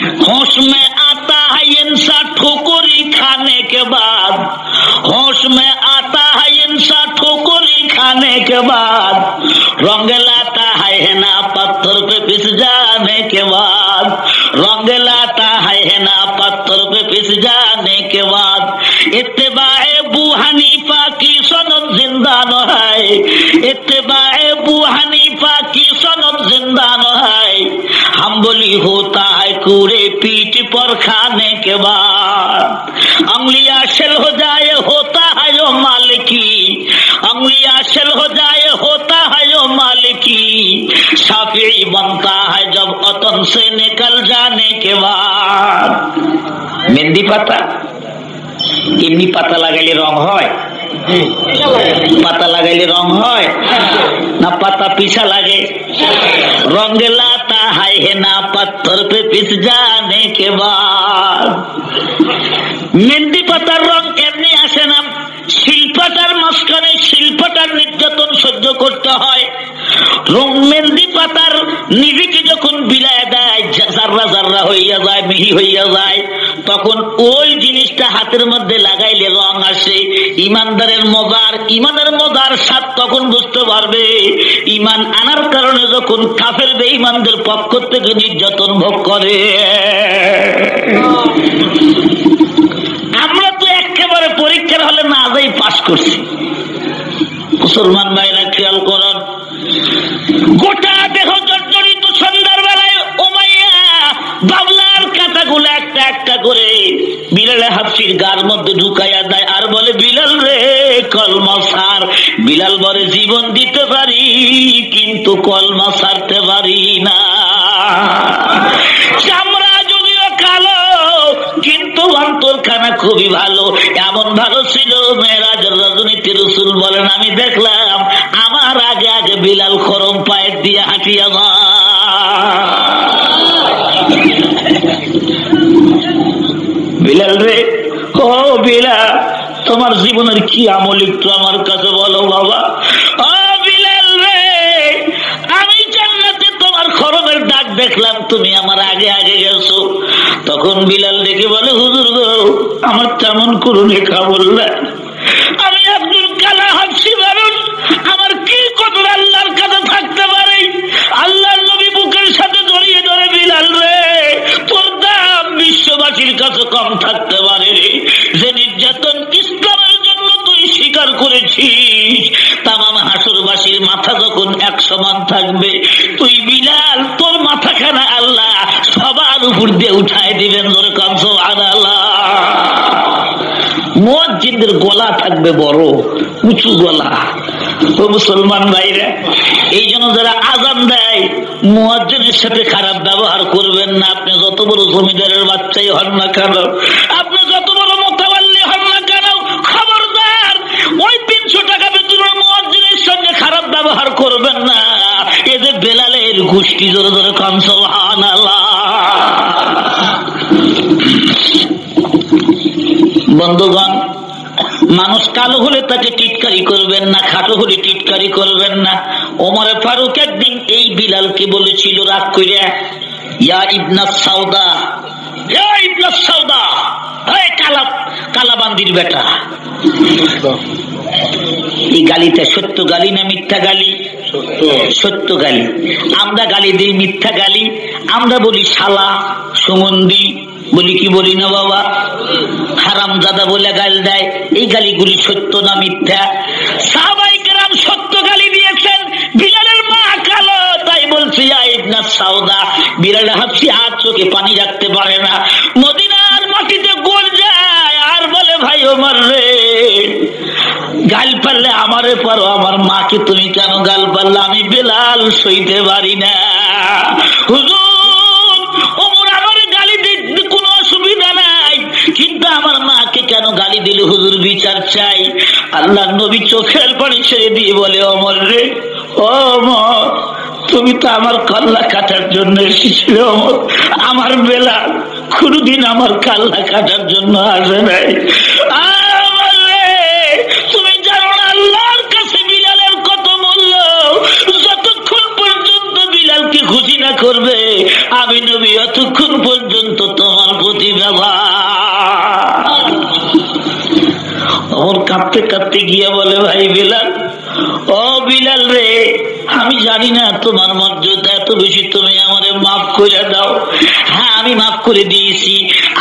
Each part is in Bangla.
होश में आता है इंसान ठोकरी खाने के बाद, होश में आता है इंसान ठोकरी खाने के बाद, रंग लाता है ना पत्थर पे पिस जाने के बाद, रंग लाता है ना पत्थर पे पिस जाने के बाद। इत्तेबाए अबू हनीफा की सनद जिंदा न है, इत्तेबाए अबू हनीफा की सनद जिंदा न है। हम बोली होता है कूड़े पीठ पर खाने के बाद, अंगुलियां शल हो जाए होता है जो मालिकी, अंगुलियां शल हो जाए होता है जो मालिकी। शाफिई बनता है जब वतन से निकल जाने के बाद। मेहंदी पाता এমনি পাতা লাগাইলে রং হয়, পাতা লাগাইলে রং হয় না পাতা পিছা লাগে? रंग लाता है ना पत्थर पे पिस जाने के बाद। मेहंदी पातार रंग এমনি আসে না, শিল্পটার মাঝখানে শিল্পটার নির্যাতন সহ্য করতে হয়। রং মেহেন্দি পাতার নিভিকে যখন বিলায় দেয় জাররা জাররা হইয়া যায়, মিহি হইয়া যায়, তখন ওই জিনিসটা হাতের মধ্যে লাগাইলে রং আসে। ইমানদারের মজার, ইমানের মজার স্বাদ তখন বুঝতে পারবে। ইমান আনার কারণে যখন কাফের বেঈমানদের পক্ষ থেকে নির্যাতন ভোগ করে। আমরা তো একেবারে পরীক্ষার হলে না যাই পাস করছি। মুসলমান ভাইরা খেয়াল করেন, গোটা দেহ জর্জরিত সন্ধ্যার বেলায় উমাইয়া বাবলার কাঁটাগুলো একটা একটা করে বিলালে হাফসির গার মধ্যে ঢুকাইয়া দেয় আর বলে, বিলাল রে কলমা সার। বিলাল বলে, জীবন দিতে পারি কিন্তু কলমা সারতে পারি না। চামড়া যদিও কালো কিন্তু অন্তরখানা খুবই ভালো। এমন ভালো ছিল মেরাজের রজনীতে রাসূল বলেন, আমি দেখলাম আমার আগে আগে বিলাল খরম পায়ের দিয়ে হাঁটিয়া যায়। বিলাল রে, ও বিলাল, তোমার জীবনের কি আমল একটু আমার কাছে বলো বাবা। ও বিলাল রে, আমি জান্নাতে তোমার খরমের দাগ দেখলাম, তুমি আমার আগে আগে গেছো। তখন বিলাল দেখে বলে, হুজুর গো, আমার তেমন করুন লেখা বললেন, আমি আব্দুল কালা হাফসি মানুষ, আমার কি কত আল্লাহর কাছে থাকতে পারে। আল্লাহর নবী বুকের সাথে জড়িয়ে ধরে, বিলাল রে, তোর দাম বিশ্ববাসীর কাছে কম থাকতে পারে রে। যে নির্যাতন ইসলামের জন্য তুই স্বীকার করেছিস, তামাম হাসরবাসীর মাথা যখন এক সমান থাকবে, তুই বিলাল তোর মাথাখানা আল্লাহ সবার উপর দিয়ে উঠায় দিবেন। ধরে কাম সুবহানাল্লাহ। মুয়াজ্জিনদের গলা থাকবে বড় উঁচু গলা। ও মুসলমান ভাইরা, এই জন্য যারা আযান দেয় মুয়াজ্জিনের সাথে খারাপ ব্যবহার করবেন না। আপনি যত বড় জমিদারের বাচ্চাই হন না কেন, আপনি যত বড় মোতাওয়াল্লি হন না কেন, খবরদার ওই 300 টাকা বেতনের মুয়াজ্জিনের সঙ্গে খারাপ ব্যবহার করবেন না। এই যে বেলালের গোষ্ঠী, জোরে জোরে কাম সুবহানাল্লাহ। বন্ধুগণ, মানুষ কালো হলে তাকে টিটকারি করবেন না, খাটো হলে টিটকারি করবেন না। ওমর ফারুক একদিন এই বিলালকে বলেছিল রাগ কইরা, ইয়া ইবনা সাউদা, ইয়া ইবনা সাউদা, এই কালাবান্দির বেটা। এই গালিটা সত্য গালি না মিথ্যা গালি? সত্য গালি। আমরা গালি দিই মিথ্যা গালি, আমরা বলি শালা, সুমন্দি বলি, কি বলি না বাবা? হারামজাদা বলে গাল দেয়। এই গালিগুলি সত্য না মিথ্যা? সাহাবায়ে কেরাম সত্য গালি দিয়েছেন। বিলালের মা কালো, তাই বলছি ইয়া ইবনা সাউদা। বিলাল হাফসি হাত চোখে পানি রাখতে পারে না, মদিনার মাটিতে গোল যায় আর বলে, ভাই ওমর রে, গাল পারলে আমারে পারো, আমার মাকে তুমি কেন গাল পারলে? আমি বিলাল সইতে পারি না। হুজুর, ওমর আমার গালি দিতে কোনো অসুবিধা নাই, কিন্তু আমার মাকে কেন গালি দিলে হুজুর? বিচার চাই। আল্লাহ নবী চোখের পানি ছেড়ে দিয়ে বলে, ওমর রে, ও ওমর, তুমি তো আমার কাল্লা কাটার জন্য এসেছিলে। ওমর, আমার বিলাল কোনদিন আমার কাল্লা কাটার জন্য আসে নাই। তুমি জানো না আল্লাহর কাছে বিলালের কত মূল্য? যতক্ষণ পর্যন্ত বিলালকে খুশি না করবে আমি নবী অতক্ষণ পর্যন্ত কাঁদতে কাঁদতে গিয়ে বলে, ভাই বিলাল, ও বিলাল রে, আমি জানি না তোমার মর্যাদা এত বেশি, তুমি আমারে মাফ করে দাও। হ্যাঁ, আমি মাফ করে দিয়েছি,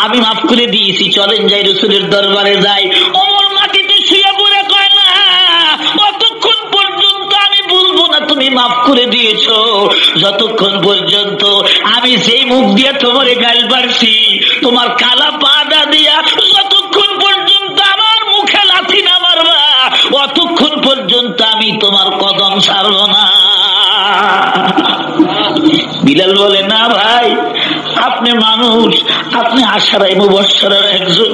আমি মাফ করে দিয়েছি, চলেন যাই রাসূলের দরবারে যাই। ওমর মাটিতে শুয়ে পড়ে কয়, না, অতক্ষণ পর্যন্ত আমি বুঝবো না তুমি মাফ করে দিয়েছো যতক্ষণ পর্যন্ত আমি সেই মুখ দিয়ে তোমারে গাল পারছি, তোমার কালা পাদা দিয়া যতক্ষণ পর্যন্ত আমার মুখে লাথি না মারবা অতক্ষণ পর্যন্ত আমি তোমার কদম ছাড়ব না। বিলাল বলে, না ভাই, আপনি মানুষ, আপনি আশারায়ে মুবাশশারার একজন,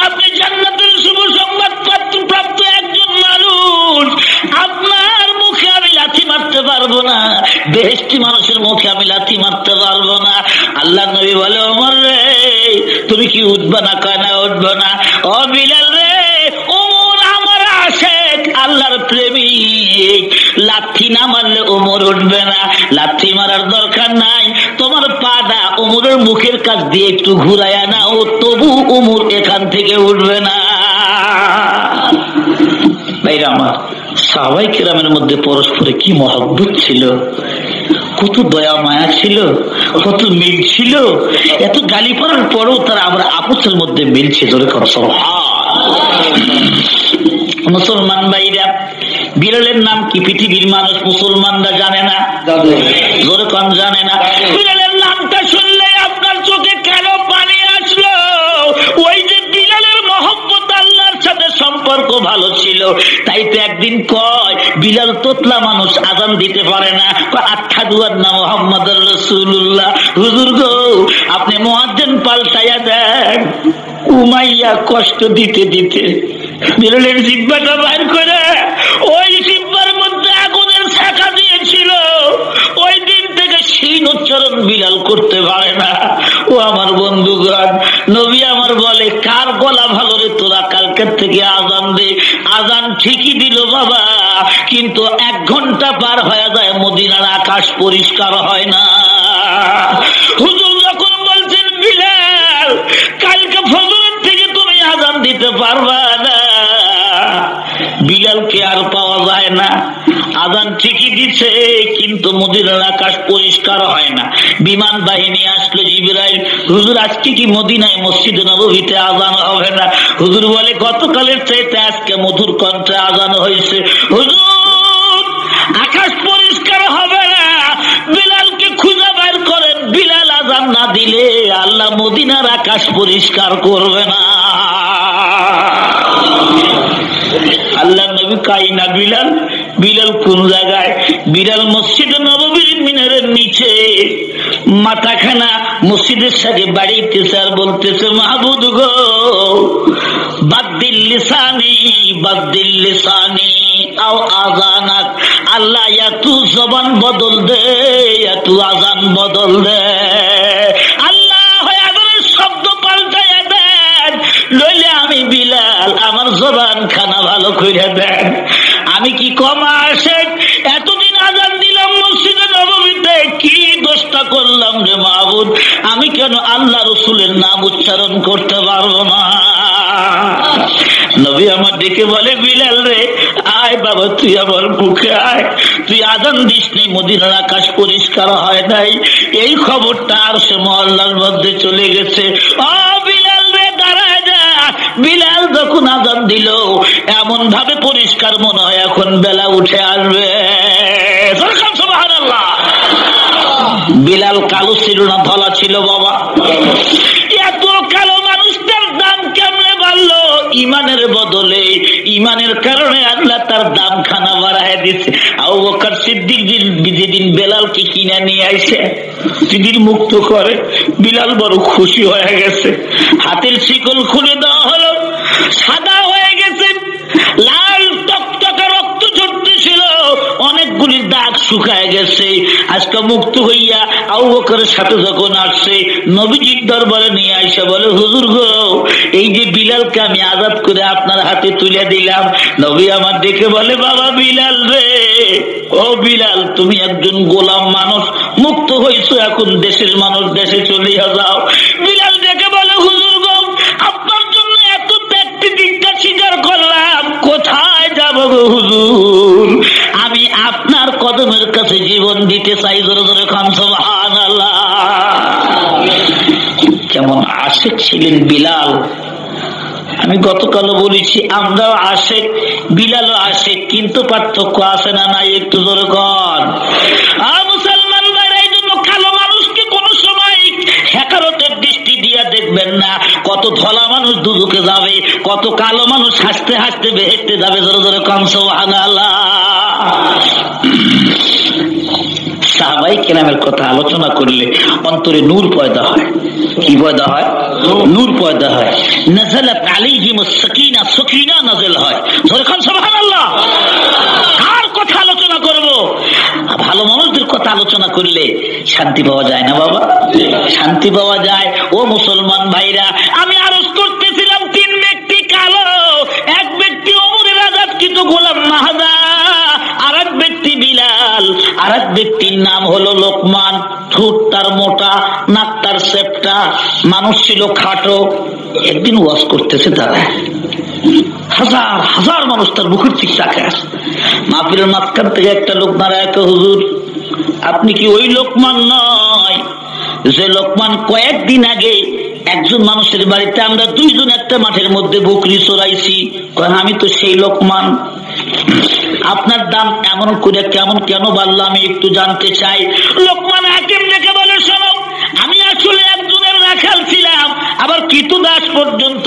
আপনি জান্নাতের শুভ সংবাদ প্রাপ্ত একজন মানুষ, আপনার মুখে আমি লাথি মারতে পারবো না, বেহেশতি মানুষের মুখে আমি লাথি মারতে পারবো না। আল্লাহ নবী বলে, ওমর রে, তুমি কি উঠবা না? কয় না, উঠবো না। ও বিলাল রে, ওমর আমার আশিক, আল্লাহর প্রেমিক, লাথি না মারলে ওমর উঠবে না। লাথি মারার দরকার নাই, তোমার পাটা ওমরের মুখের কাছ দিয়ে একটু ঘুরায়া না, ও তবু ওমর এখান থেকে উঠবে না। ভাইরা আমার, সাহাবায়ে কেরামের মধ্যে পরস্পরে কি মহব্বত ছিল, কত দয়া মায়া ছিল, কত মিল ছিল। এত গালি পড়ার পরেও তারা আমরা আপসের মধ্যে মিলছে। জোরে কর সুবহান। মুসলমান ভাইরা, বিলালের নাম কি পৃথিবীর মানুষ মুসলমানরা জানে না? জোরে কন, জানে না? বিলালের নামটা শুনলে আপনার চোখে কেন পানি আসলো? ওই যে বিলালের মহব্বত, আল্লাহর সাথে সম্পর্ক ভালো ছিল, তাই তো একদিন কয়, বিলাল তোতলা মানুষ, আযান দিতে পারে না, আশহাদু আন্না মুহাম্মাদুর রাসূলুল্লাহ। হুজুর গো, আপনি মুয়াজ্জিন পাল্টাইয়া দেন। উমাইয়া কষ্ট দিতে দিতে বিলালের জিহ্বাটা বাইর করে ওই জিহ্বার মধ্যে আগুনের ছাকা দিয়েছিল। ওই দিন থেকে শিন উচ্চারণ বিলাল করতে পারে না। ও আমার বন্ধুগণ, নবী আমার বলে, কার গলা ভালো রে, তোরা কালকের থেকে আযান দে। আযান ঠিকই দিল বাবা, কিন্তু 1 ঘন্টা পার হয়ে যায়, মদিনার আকাশ পরিষ্কার হয় না। হুজুর যখন বলছেন, বিলাল, কালকে ফজরের থেকে তুমি আযান দিতে পারবা না, বিলালকে আর পাওয়া যায় না। আযান ঠিকই দিচ্ছে, কিন্তু মদিনার আকাশ পরিষ্কার হয় না। বিমান বাহিনী আসলো, জিবরাইল, হুজুর আজকে কি মদিনায় মসজিদে নববীতে আযান হবে না? হুজুর বলে, গতকালের চাইতে আজকে মধুর কণ্ঠে আযান হয়েছে। হুজুর, আকাশ পরিষ্কার হবে না, বিলালকে খুঁজে বের করেন। বিলাল আযান না দিলে আল্লাহ মদিনার আকাশ পরিষ্কার করবে না। আল্লাহ নবী কাই না বিলাল, বিলাল কোন জায়গায়? বিলাল মসজিদে নববীর মিনারের নিচে মাথাখানা মসজিদের সাথে বাড়িতেছে আর বলতেছে, মাহবুদ গো, বাদ্দিল লিসানি, বাদ্দিল লিসানি আও আযানাক, আল্লাহ ইয়া তু জবান বদল দে, ইয়া তু আযান বদল দে। আল্লাহ হয় আযানের শব্দ পাল্টাইয়া দেন, নইলে আমি বিলাল আমার জবান খানা ভালো করে দেন। আমি কি কম আশিক? এতদিন আযান দিলাম মসজিদে নববীতে, কি দোষটা করলাম রে মাহবুদ? আমি কেন আল্লাহ রাসূলের নাম উচ্চারণ করতে পারবো না? নবী আমার ডেকে বলে, বিলাল রে, আয় বাবা, তুই আমার বুকে আয়। তুই আযান দিসনি, মদিনার আকাশ পরিষ্কার হয় নাই, এই খবরটা আরশে মহল্লার মধ্যে চলে গেছে। ও বিলাল রে, দাঁড়ায় যা। বিলাল যখন আযান দিল, এমন ভাবে পরিষ্কার মনে হয় এখন বেলা উঠে আসবে। সুবহানাল্লাহ। বিলাল কালো ছিল না, ধলা ছিল বাবা। এত কালো মানুষটার দাম কেমনে বাড়লো? ইমানের বদলে, ইমানের কারণে আল্লাহ তার দাম খানা বাড়ায় দিচ্ছে। আবু বকর সিদ্দিক যেদিন বেলালকে কিনে নিয়ে আইছে, যেদিন মুক্ত করে, বিলাল বড় খুশি হয়ে গেছে। হাতের শিকল খুলে দেওয়া হলো, সাদা হয়ে গেছে, লাল টকটকে রক্ত ঝরতেছিল, অনেকগুলি দাগ শুকায় গেছে। আজকে মুক্ত হইয়া আবু বকরের সাথে যখন আসছে, নবীজির দরবারে নিয়ে আইসা বলে, হুজুর গো, এই যে বিলালকে আমি আজাদ করে আপনার হাতে তুলে দিলাম। নবী আমার দেখে বলে, বাবা বিলাল রে, ও বিলাল, তুমি একজন গোলাম মানুষ, মুক্ত হইছো, এখন দেশের মানুষ, দেশে চলে যাও। বিলাল দেখে বলে, হুজুর গো, আপনার জন্য এত ত্যাগ তিতিক্ষা স্বীকার করলাম, আশেক ছিলেন বিলাল। আমি গতকালও বলেছি আমরাও আশেক, বিলালও আশেক, কিন্তু পার্থক্য আছে না নাই? একটু জোরে কর। মুসলমান ভাইরা, এই জন্য কালো মানুষকে কোনো সময় হেকারতের দৃষ্টি দিয়ে দেখবেন না। কত ধলা মানুষ দুদুকে যাবে, কত কালো মানুষ হাসতে হাসতে বেহেশতে যাবে। জোরে জোরে কম সুবহানাল্লাহ। সাহাবাই কেরামের কথা আলোচনা করলে অন্তরে নূর পয়দা হয়। কি পয়দা হয়? নূর পয়দা হয়। নাযালাত আলাইহিমুস সাকিনা, সাকিনা নাযিল হয়। যখন সুবহানাল্লাহ। কার কথা আলোচনা করব? ভালো মানুষদের কথা আলোচনা করলে শান্তি পাওয়া যায় না বাবা? শান্তি পাওয়া যায়। ও মুসলমান ভাইরা, আমি আরজ করতেছিলাম 3 ব্যক্তি কালো, এক ব্যক্তি ওমরের আজাদকৃত গোলাম মাহাদা, আর এক ব্যক্তি বিলাল, আর এক ব্যক্তির নাম হলো লোকমান। ঠোঁট তার মোটা, নাক তার সেপটা, মানুষ ছিল খাটো। একদিন ওয়াজ করতেছে তারা, হাজার হাজার মানুষ তার মুখের দিকে তাকায়। মাহফিলের মাঝখান থেকে একটা লোক দাঁড়ায়, হুজুর আপনি কি ওই লোকমান নয় যে লোকমান কয়েকদিন আগে একজন মানুষের বাড়িতে আমরা 2 জন একটা মাঠের মধ্যে বকরি চড়াইছি? আমি তো সেই লোকমান। আপনার দাম এমন করে কেমন কেন বাড়লো আমি একটু জানতে চাই। লোকমান হাকিম দেখে বলে, শোনো, আমি আসলে একজনের রাখাল ছিলাম, আবার কৃতদাস পর্যন্ত